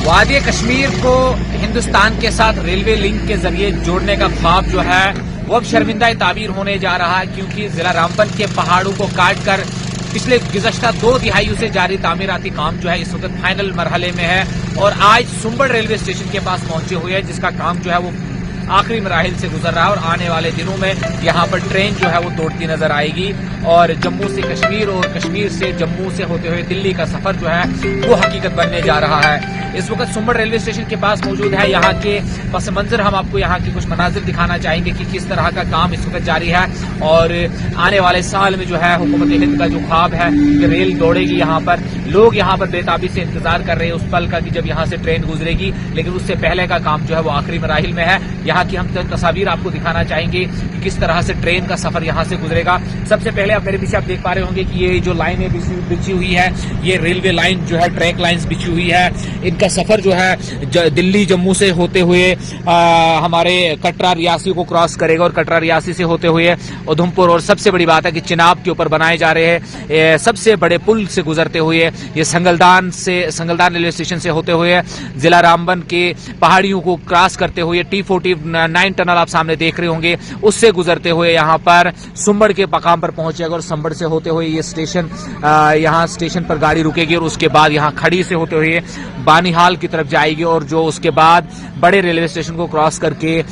وادی کشمیر کو ہندوستان کے ساتھ ریلوے لنک کے ذریعے جوڑنے کا خواب جو ہے وہ اب شرمندہ تعبیر ہونے جا رہا ہے، کیونکہ ضلع رامبن کے پہاڑوں کو کاٹ کر پچھلے گزشتہ 2 دہائیوں سے جاری تعمیراتی کام جو ہے اس وقت فائنل مرحلے میں ہے، اور آج سنبڑ ریلوے اسٹیشن کے پاس پہنچے ہوئے ہیں، جس کا کام جو ہے وہ آخری مراحل سے گزر رہا ہے، اور آنے والے دنوں میں یہاں پر ٹرین جو ہے وہ دوڑتی نظر آئے گی، اور جموں سے کشمیر اور کشمیر سے جموں سے ہوتے ہوئے دلی کا سفر جو ہے وہ حقیقت بننے جا رہا ہے۔ اس وقت سنبڑ ریلوے اسٹیشن کے پاس موجود ہے، یہاں کے پس منظر ہم آپ کو یہاں کی کچھ مناظر دکھانا چاہیں گے کہ کس طرح کا کام اس وقت جاری ہے، اور آنے والے سال میں جو ہے حکومت ہند کا جو خواب ہے کہ ریل دوڑے گی یہاں پر، لوگ یہاں پر بے تابی سے انتظار کر رہے ہیں اس پل کا کہ جب یہاں سے ٹرین گزرے گی، لیکن اس سے پہلے کا کام جو ہے وہ آخری مراحل میں ہے۔ یہاں کی ہم تصاویر آپ کو دکھانا چاہیں گے کہ کس طرح سے ٹرین کا سفر یہاں سے گزرے گا۔ سب سے پہلے آپ میرے پیچھے آپ دیکھ پا رہے ہوں گے کہ یہ جو لائنیں بچھی ہوئی ہے، یہ ریلوے لائن جو ہے ٹریک لائنز بچھی ہوئی ہے، ان کا سفر جو ہے دلی جموں سے ہوتے ہوئے ہمارے کٹرا ریاسی کو کراس کرے گا، اور کٹرا ریاسی سے ہوتے ہوئے ادھمپور، اور سب سے بڑی بات ہے کہ چناب کے اوپر بنائے جا رہے ہیں سب سے بڑے پل سے گزرتے ہوئے یہ سنگلدان ریلوے اسٹیشن سے ہوتے ہوئے ضلع رامبن کے پہاڑیوں کو کراس کرتے ہوئے T49 ٹنل آپ سامنے دیکھ رہے ہوں گے، اس سے گزرتے ہوئے یہاں پر سنبڑ کے مقام پر پہنچے گا، اور سنبڑ سے ہوتے ہوئے یہ اسٹیشن یہاں اسٹیشن پر گاڑی رکے گی، اور اس کے بعد یہاں کھڑی سے ہوتے ہوئے بانیہال کی طرف جائے گی، اور جو اس کے بعد بڑے ریلوے اسٹیشن کو کراس کر کے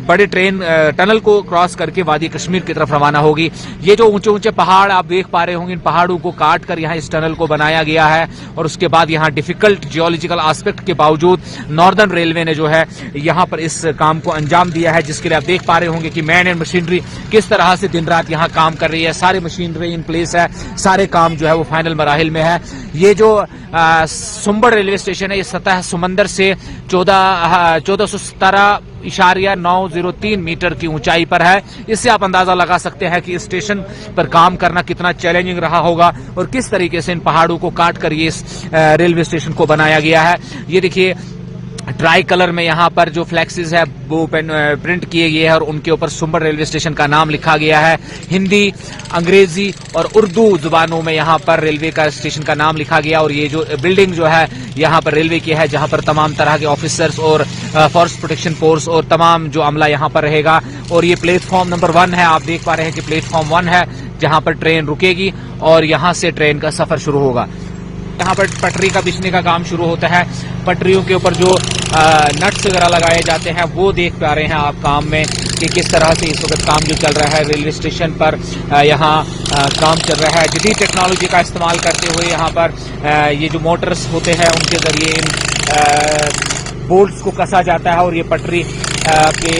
بڑے ٹرین ٹنل کو کراس کر کے وادی کشمیر کی طرف روانہ ہوگی۔ یہ جو اونچے اونچے پہاڑ آپ دیکھ پا رہے ہوں گے، ان پہاڑوں کو کاٹ کر یہاں اس ٹنل کو بنایا گیا ہے، اور اس کے بعد یہاں ڈیفیکلٹ جیولوجیکل آسپیکٹ کے باوجود ناردرن ریلوے نے جو ہے یہاں پر اس کام کو انجام دیا ہے، جس کے لیے آپ دیکھ پا رہے ہوں گے کہ مین اینڈ مشینری کس طرح سے دن رات یہاں کام کر رہی ہے، سارے مشینری ان پلیس ہے، سارے کام جو ہے وہ فائنل مراحل میں ہے۔ یہ جو سنبڑ ریلوے اسٹیشن ہے، یہ سطح سمندر سے 1417.903 میٹر کی اونچائی پر ہے۔ اس سے آپ اندازہ لگا سکتے ہیں کہ اس اسٹیشن پر کام کرنا کتنا چیلنجنگ رہا ہوگا، اور کس طریقے سے ان پہاڑوں کو کاٹ کر یہ اس ریلوے اسٹیشن کو بنایا گیا ہے۔ یہ دیکھیے ٹرائی کلر میں یہاں پر جو فلیکسز ہے وہ پرنٹ کیے گئے ہیں، اور ان کے اوپر سنبڑ ریلوے اسٹیشن کا نام لکھا گیا ہے۔ ہندی، انگریزی اور اردو زبانوں میں یہاں پر ریلوے کا اسٹیشن کا نام لکھا گیا، اور یہ جو بلڈنگ جو ہے یہاں پر ریلوے کی ہے، جہاں پر تمام طرح کے آفیسرز اور فورس پروٹیکشن فورس اور تمام جو عملہ یہاں پر رہے گا۔ اور یہ پلیٹ فارم نمبر 1 ہے، آپ دیکھ پا رہے ہیں کہ پلیٹ فارم 1 ہے جہاں پر ٹرین رکے گی، اور یہاں سے ٹرین کا سفر شروع ہوگا۔ یہاں پر پٹری کا بچھنے کا کام شروع ہوتا ہے، پٹریوں کے اوپر جو نٹس وغیرہ لگائے جاتے ہیں وہ دیکھ پا رہے ہیں آپ کام میں کہ کس طرح سے اس وقت کام جو چل رہا ہے ریلوے اسٹیشن پر، یہاں کام چل رہا ہے جدید ٹیکنالوجی کا استعمال کرتے ہوئے۔ یہاں پر یہ جو موٹرز ہوتے ہیں ان کے ذریعے ان بولٹس کو کسا جاتا ہے، اور یہ پٹری کے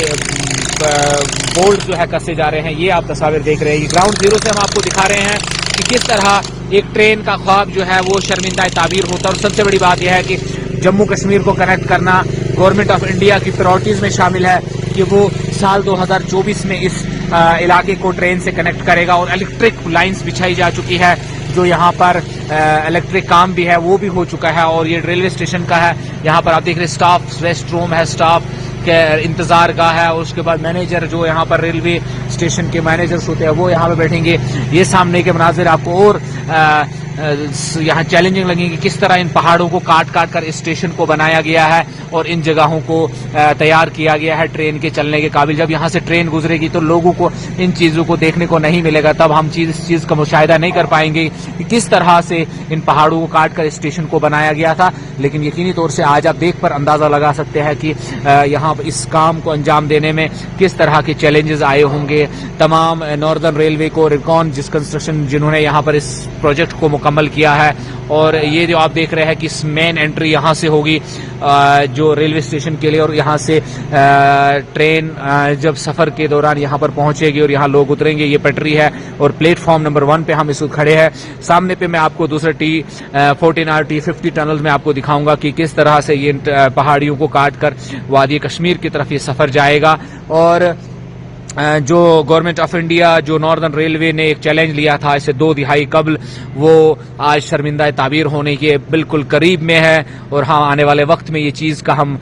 بولٹ جو ہے کسے جا رہے ہیں، یہ آپ تصاویر دیکھ رہے ہیں۔ یہ گراؤنڈ زیرو سے ہم آپ کو دکھا رہے ہیں کہ کس طرح ایک ٹرین کا خواب جو ہے وہ شرمندہ تعبیر ہوتا ہے، اور سب سے بڑی بات یہ ہے کہ جموں کشمیر کو کنیکٹ کرنا گورنمنٹ آف انڈیا کی پرائورٹیز میں شامل ہے کہ وہ سال 2024 میں اس علاقے کو ٹرین سے کنیکٹ کرے گا، اور الیکٹرک لائنز بچھائی جا چکی ہے، جو یہاں پر الیکٹرک کام بھی ہے وہ بھی ہو چکا ہے، اور یہ ریلوے اسٹیشن کا ہے۔ یہاں پر آپ دیکھ رہے ہیں سٹاف ریسٹ روم ہے، سٹاف کے انتظار گاہ ہے، اور اس کے بعد مینیجر جو یہاں پر ریلوے اسٹیشن کے مینیجرز ہوتے ہیں وہ یہاں پہ بیٹھیں گے۔ یہ سامنے کے مناظر آپ کو اور یہاں چیلنجنگ لگیں گے، کس طرح ان پہاڑوں کو کاٹ کاٹ کر اس اسٹیشن کو بنایا گیا ہے، اور ان جگہوں کو تیار کیا گیا ہے ٹرین کے چلنے کے قابل۔ جب یہاں سے ٹرین گزرے گی تو لوگوں کو ان چیزوں کو دیکھنے کو نہیں ملے گا، تب ہم اس چیز کا مشاہدہ نہیں کر پائیں گے کہ کس طرح سے ان پہاڑوں کو کاٹ کر اسٹیشن کو بنایا گیا تھا۔ لیکن یقینی طور سے آج آپ دیکھ پر اندازہ لگا سکتے ہیں کہ یہاں اس کام کو انجام دینے میں کس طرح کے چیلنجز آئے ہوں گے۔ تمام ناردرن ریلوے کو، ریکون جس کنسٹرکشن جنہوں نے یہاں پر اس پروجیکٹ کو مکمل کیا ہے، اور یہ جو آپ دیکھ رہے ہیں کہ اس مین انٹری یہاں سے ہوگی جو ریلوے اسٹیشن کے لیے، اور یہاں سے ٹرین جب سفر کے دوران یہاں پر پہنچے گی اور یہاں لوگ اتریں گے۔ یہ پٹری ہے، اور پلیٹ فارم نمبر 1 پہ ہم اس وقت کھڑے ہیں۔ سامنے پہ میں آپ کو دوسرے T14 اور T50 ٹنل میں آپ کو دکھاؤں گا کہ کس طرح سے یہ پہاڑیوں کو کاٹ کر وادی کشمیر کی طرف یہ سفر جائے گا۔ اور جو گورنمنٹ آف انڈیا جو ناردرن ریلوے نے ایک چیلنج لیا تھا اسے 2 دہائی قبل، وہ آج شرمندہ تعبیر ہونے کے بالکل قریب میں ہے، اور ہاں آنے والے وقت میں یہ چیز کا ہم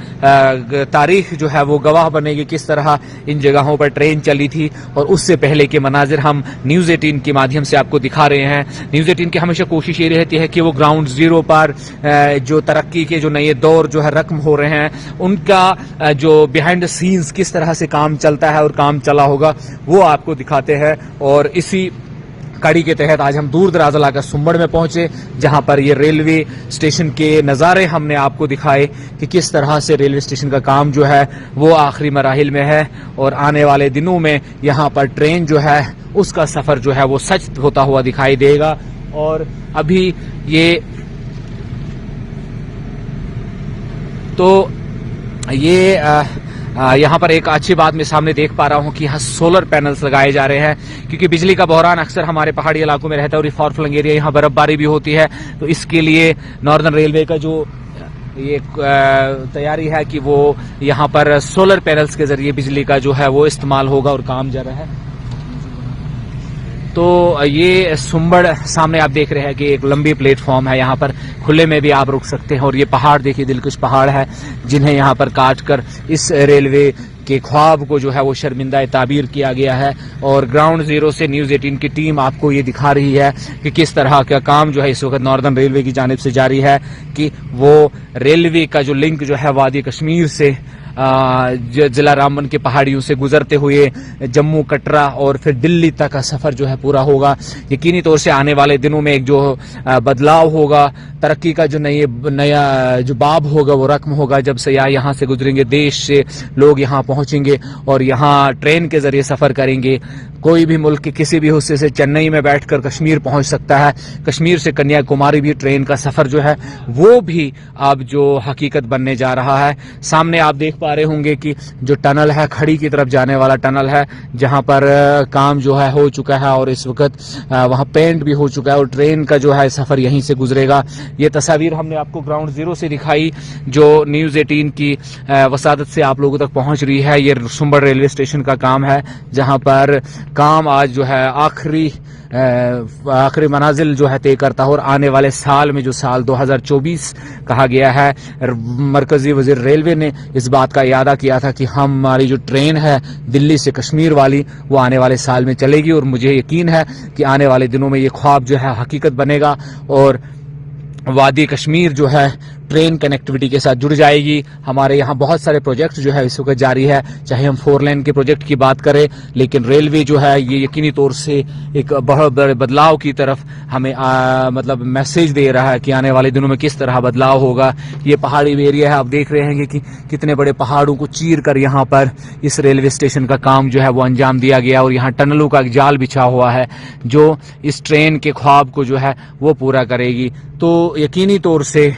تاریخ جو ہے وہ گواہ بنے گی کس طرح ان جگہوں پر ٹرین چلی تھی، اور اس سے پہلے کے مناظر ہم نیوز 18 کے مادھیم سے آپ کو دکھا رہے ہیں۔ نیوز 18 کی ہمیشہ کوشش یہ رہتی ہے کہ وہ گراؤنڈ زیرو پر جو ترقی کے جو نئے دور جو ہے رقم ہو رہے ہیں ان کا جو بیہائنڈ دا سینز کس طرح سے کام چلتا ہے اور کام چلا ہوگا وہ آپ کو دکھاتے ہیں، اور اسی کڑی کے تحت آج ہم دور دراز علاقہ سنبڑ میں پہنچے، جہاں پر یہ ریلوے اسٹیشن کے نظارے ہم نے آپ کو دکھائے کہ کس طرح سے ریلوے اسٹیشن کا کام جو ہے وہ آخری مراحل میں ہے، اور آنے والے دنوں میں یہاں پر ٹرین جو ہے اس کا سفر جو ہے وہ سچ ہوتا ہوا دکھائی دے گا۔ اور ابھی یہ یہاں پر ایک اچھی بات میں سامنے دیکھ پا رہا ہوں کہ یہاں سولر پینلز لگائے جا رہے ہیں، کیونکہ بجلی کا بحران اکثر ہمارے پہاڑی علاقوں میں رہتا ہے، اور یہ فار فلنگ ایریا یہاں برف باری بھی ہوتی ہے، تو اس کے لیے ناردرن ریلوے کا جو یہ تیاری ہے کہ وہ یہاں پر سولر پینلز کے ذریعے بجلی کا جو ہے وہ استعمال ہوگا اور کام جا رہا ہے۔ تو یہ سنبڑ سامنے آپ دیکھ رہے ہیں کہ ایک لمبی پلیٹ فارم ہے، یہاں پر کھلے میں بھی آپ رک سکتے ہیں، اور یہ پہاڑ دیکھیے دلکش پہاڑ ہے جنہیں یہاں پر کاٹ کر اس ریلوے کے خواب کو جو ہے وہ شرمندہ تعبیر کیا گیا ہے۔ اور گراؤنڈ زیرو سے نیوز 18 کی ٹیم آپ کو یہ دکھا رہی ہے کہ کس طرح کا کام جو ہے اس وقت ناردرن ریلوے کی جانب سے جاری ہے، کہ وہ ریلوے کا جو لنک جو ہے وادی کشمیر سے ضلع رامبن کے پہاڑیوں سے گزرتے ہوئے جموں کٹرا اور پھر دلی تک کا سفر جو ہے پورا ہوگا۔ یقینی طور سے آنے والے دنوں میں ایک جو بدلاؤ ہوگا، ترقی کا جو نیا جو باب ہوگا وہ رقم ہوگا، جب سیاح یہاں سے گزریں گے، دیش سے لوگ یہاں پہنچیں گے اور یہاں ٹرین کے ذریعے سفر کریں گے۔ کوئی بھی ملک کے کسی بھی حصے سے چنئی میں بیٹھ کر کشمیر پہنچ سکتا ہے، کشمیر سے کنیا کماری بھی ٹرین کا سفر جو ہے وہ بھی اب جو حقیقت بننے جا رہا ہے۔ سامنے آپ دیکھ پا رہے ہوں گے کہ جو ٹنل ہے کھڑی کی طرف جانے والا ٹنل ہے، جہاں پر کام جو ہے ہو چکا ہے، اور اس وقت وہاں پینٹ بھی ہو چکا ہے، اور ٹرین کا جو ہے سفر یہیں سے گزرے گا۔ یہ تصاویر ہم نے آپ کو گراؤنڈ زیرو سے دکھائی جو نیوز 18 کی وسادت سے آپ لوگوں تک پہنچ رہی ہے۔ یہ سنبڑ ریلوے اسٹیشن کا کام ہے، جہاں پر کام آج جو ہے آخری منازل جو ہے طے کرتا ہے، اور آنے والے سال میں جو سال 2024 کہا گیا ہے، مرکزی وزیر ریلوے نے اس بات کا اعادہ کیا تھا کہ ہماری جو ٹرین ہے دلی سے کشمیر والی وہ آنے والے سال میں چلے گی، اور مجھے یقین ہے کہ آنے والے دنوں میں یہ خواب جو ہے حقیقت بنے گا، اور وادی کشمیر جو ہے ٹرین کنیکٹیوٹی کے ساتھ جڑ جائے گی۔ ہمارے یہاں بہت سارے پروجیکٹ جو ہے اس وقت جاری ہے، چاہے ہم 4 لین کے پروجیکٹ کی بات کریں، لیکن ریلوے جو ہے یہ یقینی طور سے ایک بہت بڑے بدلاؤ کی طرف ہمیں مطلب میسج دے رہا ہے کہ آنے والے دنوں میں کس طرح بدلاؤ ہوگا۔ یہ پہاڑی ایریا ہے، آپ دیکھ رہے ہیں کہ کتنے بڑے پہاڑوں کو چیر کر یہاں پر اس ریلوے اسٹیشن کا کام جو ہے وہ انجام دیا گیا، اور یہاں ٹنلوں کا ایک جال بچھا ہوا ہے جو اس ٹرین کے خواب کو جو ہے وہ پورا کرے گی۔ تو یقینی طور سے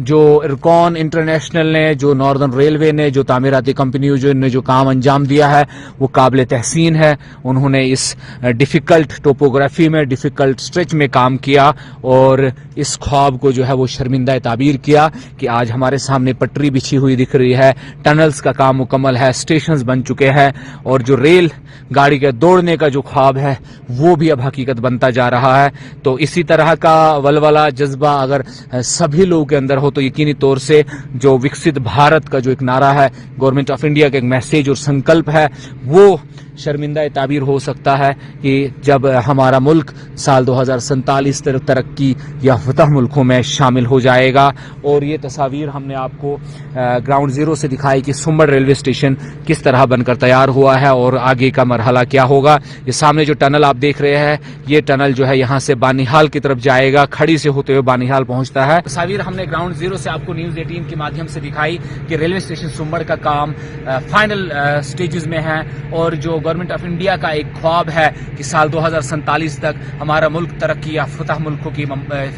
جو ارکون انٹرنیشنل نے، جو ناردرن ریلوے نے، جو تعمیراتی کمپنیوں نے جو کام انجام دیا ہے وہ قابل تحسین ہے۔ انہوں نے اس ڈیفیکلٹ ٹوپوگرافی میں، ڈیفیکلٹ سٹریچ میں کام کیا، اور اس خواب کو جو ہے وہ شرمندہ تعبیر کیا کہ آج ہمارے سامنے پٹری بچھی ہوئی دکھ رہی ہے، ٹنلز کا کام مکمل ہے، اسٹیشنز بن چکے ہیں، اور جو ریل گاڑی کے دوڑنے کا جو خواب ہے وہ بھی اب حقیقت بنتا جا رہا ہے۔ تو اسی طرح کا ولولہ جذبہ اگر سبھی لوگوں کے اندر ہو تو یقینی طور سے جو وکست بھارت کا جو ایک نعرہ ہے، گورنمنٹ آف انڈیا کا ایک میسیج اور سنکلپ ہے، وہ شرمندہ تعبیر ہو سکتا ہے کہ جب ہمارا ملک سال 2047 ترقی یافتہ ملکوں میں شامل ہو جائے گا۔ اور یہ تصاویر ہم نے آپ کو گراؤنڈ زیرو سے دکھائی کہ سنبڑ ریلوے اسٹیشن کس طرح بن کر تیار ہوا ہے اور آگے کا مرحلہ کیا ہوگا۔ یہ سامنے جو ٹنل آپ دیکھ رہے ہیں، یہ ٹنل جو ہے یہاں سے بانیہال کی طرف جائے گا، کھڑی سے ہوتے ہوئے بانیہال پہنچتا ہے۔ تصاویر ہم نے گراؤنڈ زیرو سے آپ کو نیوز 18 کے مادھیم سے دکھائی کہ ریلوے اسٹیشن سنبڑ کا کام فائنل سٹیجز میں ہے، اور جو گورنمنٹ آف انڈیا کا ایک خواب ہے کہ سال 2047 تک ہمارا ملک ترقی یافتہ ملکوں کی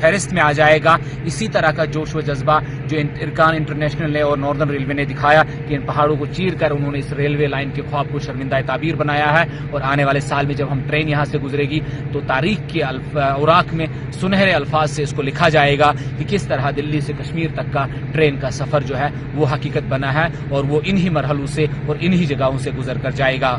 فہرست میں آ جائے گا، اسی طرح کا جوش و جذبہ جو ارکان انٹرنیشنل نے اور ناردرن ریلوے نے دکھایا کہ ان پہاڑوں کو چیر کر انہوں نے اس ریلوے لائن کے خواب کو شرمندہ تعبیر بنایا ہے، اور آنے والے سال میں جب ہم ٹرین یہاں سے گزرے گی تو تاریخ کے اوراق میں سنہرے الفاظ سے اس کو لکھا جائے گا کہ کس طرح دلی سے کشمیر تک کا ٹرین کا سفر جو ہے وہ حقیقت بنا ہے، اور وہ انہی مرحلوں سے اور انہی جگہوں سے گزر کر جائے گا۔